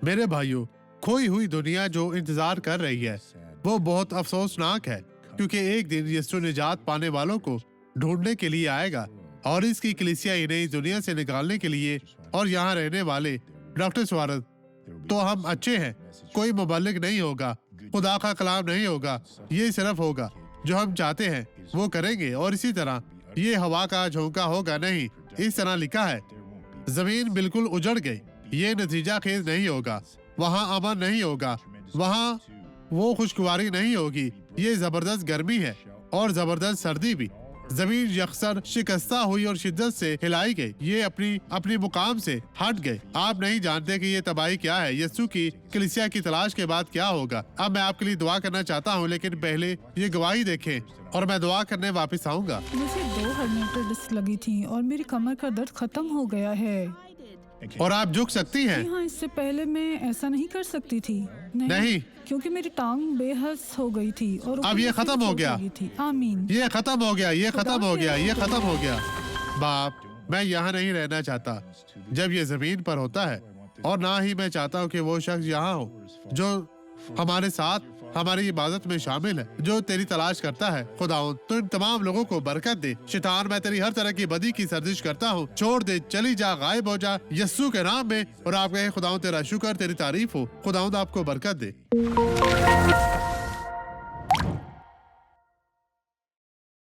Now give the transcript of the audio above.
میرے بھائیوں، کھوئی ہوئی دنیا جو انتظار کر رہی ہے وہ بہت افسوسناک ہے، کیونکہ ایک دن یسوع نجات پانے والوں کو ڈھونڈنے کے لیے آئے گا اور اس کی کلیسیا انہیں اس دنیا سے نکالنے کے لیے، اور یہاں رہنے والے ڈاکٹر سوارت تو ہم اچھے ہیں، کوئی مبلغ نہیں ہوگا، خدا کا کلام نہیں ہوگا، یہ صرف ہوگا جو ہم چاہتے ہیں وہ کریں گے، اور اسی طرح یہ ہوا کا جھونکا ہوگا نہیں۔ اس طرح لکھا ہے، زمین بالکل اجڑ گئی، یہ نتیجہ خیز نہیں ہوگا، وہاں امن نہیں ہوگا، وہاں وہ خوشگواری نہیں ہوگی، یہ زبردست گرمی ہے اور زبردست سردی بھی۔ زمین یکسر شکستہ ہوئی اور شدت سے ہلائی گئی، یہ اپنی مقام سے ہٹ گئے۔ آپ نہیں جانتے کہ یہ تباہی کیا ہے، یسوع کی کلیسیا کی تلاش کے بعد کیا ہوگا۔ اب میں آپ کے لیے دعا کرنا چاہتا ہوں، لیکن پہلے یہ گواہی دیکھیں اور میں دعا کرنے واپس آؤں گا۔ مجھے 2 ہرنیٹڈ ڈسک لگی تھی اور میری کمر کا درد ختم ہو گیا ہے۔ اور آپ جھک سکتی ہیں؟ جی ہاں، اس سے پہلے میں ایسا نہیں کر سکتی تھی۔ نہیں، کیونکہ میری ٹانگ بے حس ہو گئی تھی اور اب یہ ختم ہو گیا۔ آمین۔ یہ ختم ہو گیا، یہ ختم ہو گیا، یہ ختم ہو گیا۔ باپ، میں یہاں نہیں رہنا چاہتا جب یہ زمین پر ہوتا ہے، اور نہ ہی میں چاہتا ہوں کہ وہ شخص یہاں ہو جو ہمارے ساتھ ہماری عبادت میں شامل ہے، جو تیری تلاش کرتا ہے۔ خداوند تو ان تمام لوگوں کو برکت دے۔ شیطان، میں تیری ہر طرح کی بدی کی سرزش کرتا ہوں، چھوڑ دے، چلی جا، غائب ہو جا یسوع کے نام میں، اور آپ کہیں خداوند تیرا شکر، تیری تعریف ہو۔ خداوند آپ کو برکت دے۔